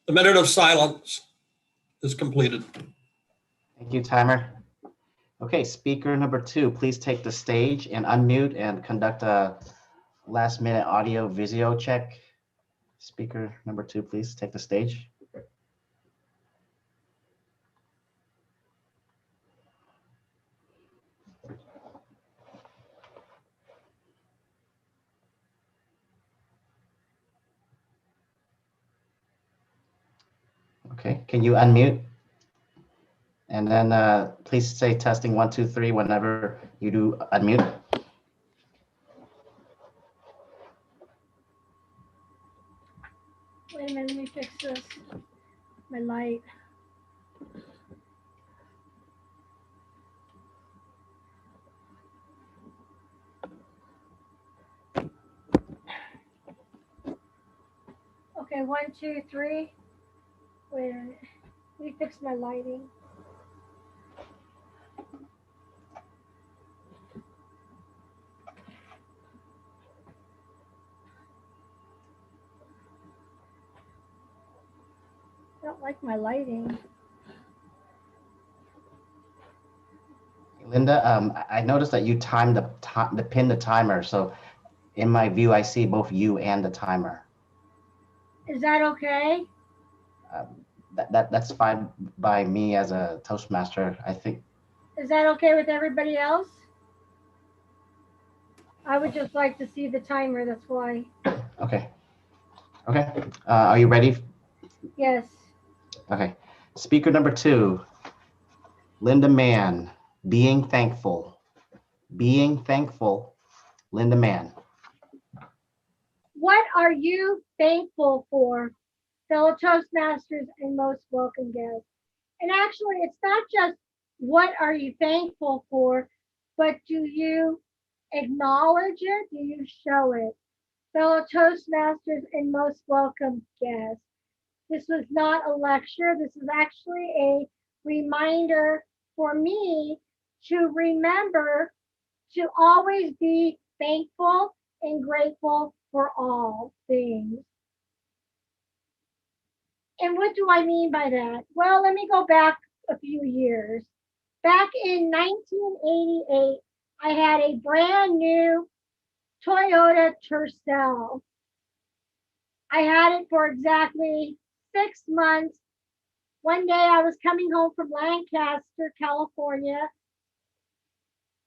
The minute of silence is completed. Thank you, timer. Okay, speaker number 2, please take the stage and unmute and conduct a last-minute audio visual check. Speaker number 2, please take the stage. Okay, can you unmute? And then please say testing 1, 2, 3 whenever you do unmute. Wait a minute, let me fix this. My light. Okay, 1, 2, 3. Wait a minute. Let me fix my lighting. I don't like my lighting. Linda, I noticed that you timed the pin the timer. So in my view, I see both you and the timer. Is that okay? That's fine by me as a Toastmaster, I think. Is that okay with everybody else? I would just like to see the timer, that's why. Okay. Okay. Are you ready? Yes. Okay. Speaker number 2, Linda Mann, being thankful. Being thankful, Linda Mann. What are you thankful for, fellow Toastmasters and most welcome guests? And actually, it's not just what are you thankful for, but do you acknowledge it? Do you show it? Fellow Toastmasters and most welcome guests. This was not a lecture. This is actually a reminder for me to remember to always be thankful and grateful for all things. And what do I mean by that? Well, let me go back a few years. Back in 1988, I had a brand new Toyota Tercel. I had it for exactly 6 months. One day I was coming home from Lancaster, California,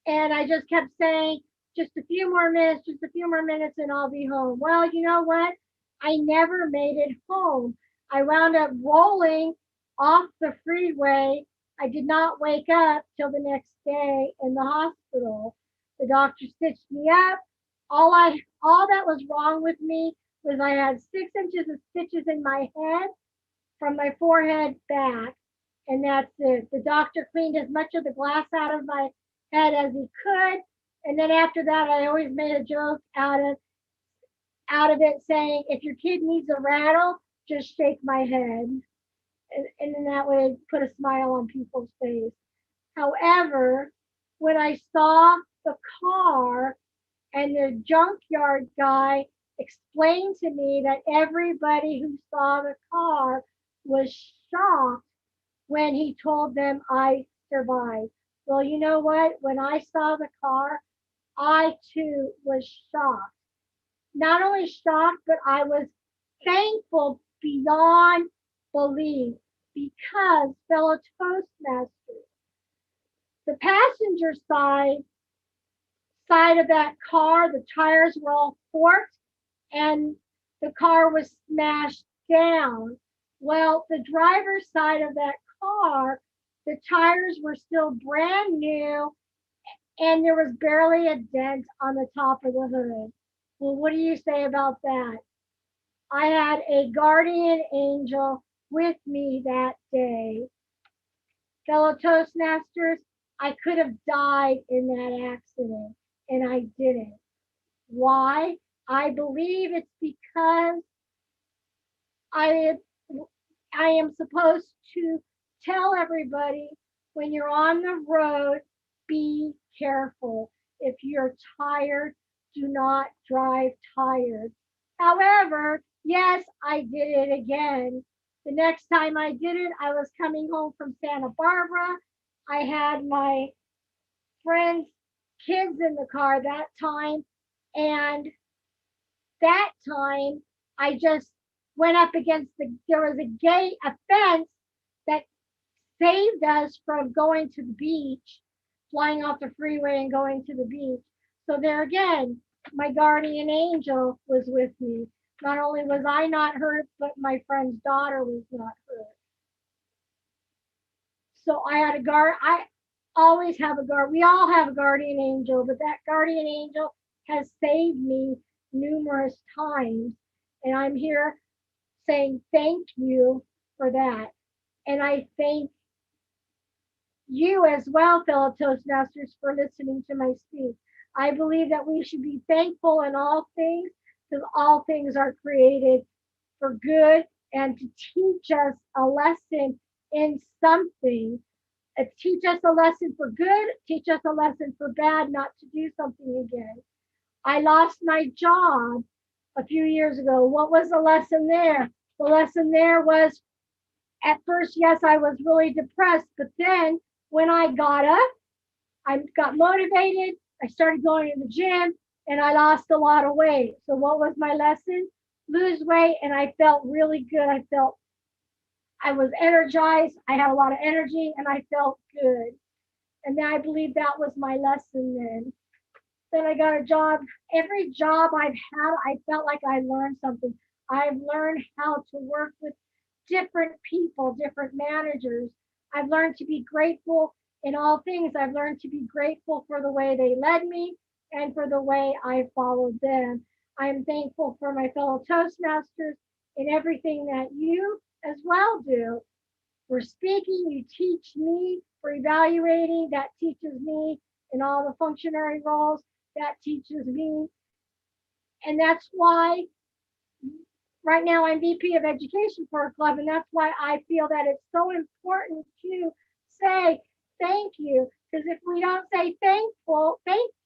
and I just kept saying, just a few more minutes, just a few more minutes, and I'll be home. Well, you know what? I never made it home. I wound up rolling off the freeway. I did not wake up till the next day in the hospital. The doctor stitched me up. All that was wrong with me was I had 6 inches of stitches in my head from my forehead back, and that's it. The doctor cleaned as much of the glass out of my head as he could, and then after that, I always made a joke out of it, saying, "If your kid needs a rattle, just shake my head," and then that would put a smile on people's face. However, when I saw the car and the junkyard guy explained to me that everybody who saw the car was shocked when he told them I survived. Well, you know what? When I saw the car, I too was shocked. Not only shocked, but I was thankful beyond belief because, fellow Toastmasters, the passenger side of that car, the tires were all forked and the car was smashed down. Well, the driver's side of that car, the tires were still brand new and there was barely a dent on the top of the hood. Well, what do you say about that? I had a guardian angel with me that day. Fellow Toastmasters, I could have died in that accident, and I didn't. Why? I believe it's because I I am supposed to tell everybody when you're on the road, be careful. If you're tired, do not drive tired. However, yes, I did it again The next time I did it, I was coming home from Santa Barbara. I had my friends' kids in the car that time. And that time I just went up against there was a gate, a fence that saved us from going to the beach, flying off the freeway and going to the beach. So there again, my guardian angel was with me. Not only was I not hurt, but my friend's daughter was not hurt. So I had a guard. I always have a guard. We all have a guardian angel, but that guardian angel has saved me numerous times. And I'm here saying thank you for that. And I thank you as well, fellow Toastmasters, for listening to my speech. I believe that we should be thankful in all things because all things are created for good and to teach us a lesson in something. Teach us a lesson for good, teach us a lesson for bad, not to do something again. I lost my job a few years ago. What was the lesson there? The lesson there was at first, yes, I was really depressed, but then when I got up, I got motivated, I started going to the gym, and I lost a lot of weight. So, what was my lesson? Lose weight, and I felt really good. I was energized, I had a lot of energy, and I felt good. And then I believe that was my lesson then. Then I got a job. Every job I've had, I felt like I learned something. I've learned how to work with different people, different managers. I've learned to be grateful in all things. I've learned to be grateful for the way they led me and for the way I followed them. I'm thankful for my fellow Toastmasters in everything that you as well do. For speaking, you teach me. For evaluating, that teaches me. In all the functionary roles, that teaches me. And that's why right now I'm VP of Education for a club, and that's why I feel that it's so important to say thank you. Because if we don't say thank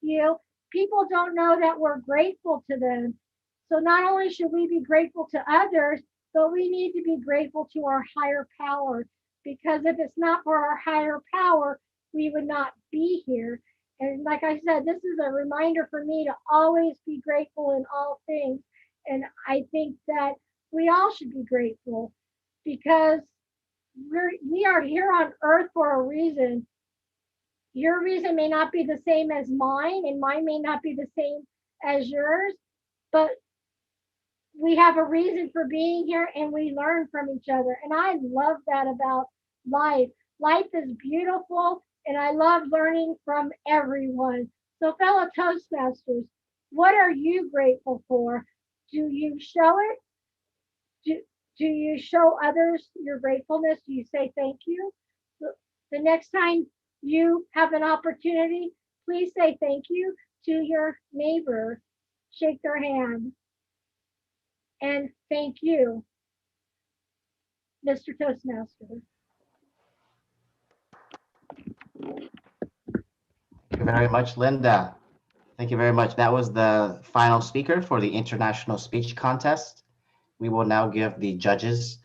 you, people don't know that we're grateful to them. So not only should we be grateful to others, but we need to be grateful to our higher power. Because if it's not for our higher power, we would not be here. And like I said, this is a reminder for me to always be grateful in all things. And I think that we all should be grateful because we are here on earth for a reason. Your reason may not be the same as mine, and mine may not be the same as yours, but we have a reason for being here and we learn from each other. And I love that about life. Life is beautiful and I love learning from everyone. So, fellow Toastmasters, what are you grateful for? Do you show it? Do you show others your gratefulness? Do you say thank you? The next time you have an opportunity, please say thank you to your neighbor. Shake their hand. And thank you, Mr. Toastmaster. Thank you very much, Linda. Thank you very much. That was the final speaker for the International Speech Contest. We will now give the judges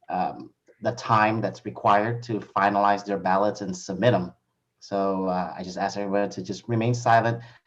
the time that's required to finalize their ballots and submit them. So I just ask everyone to just remain silent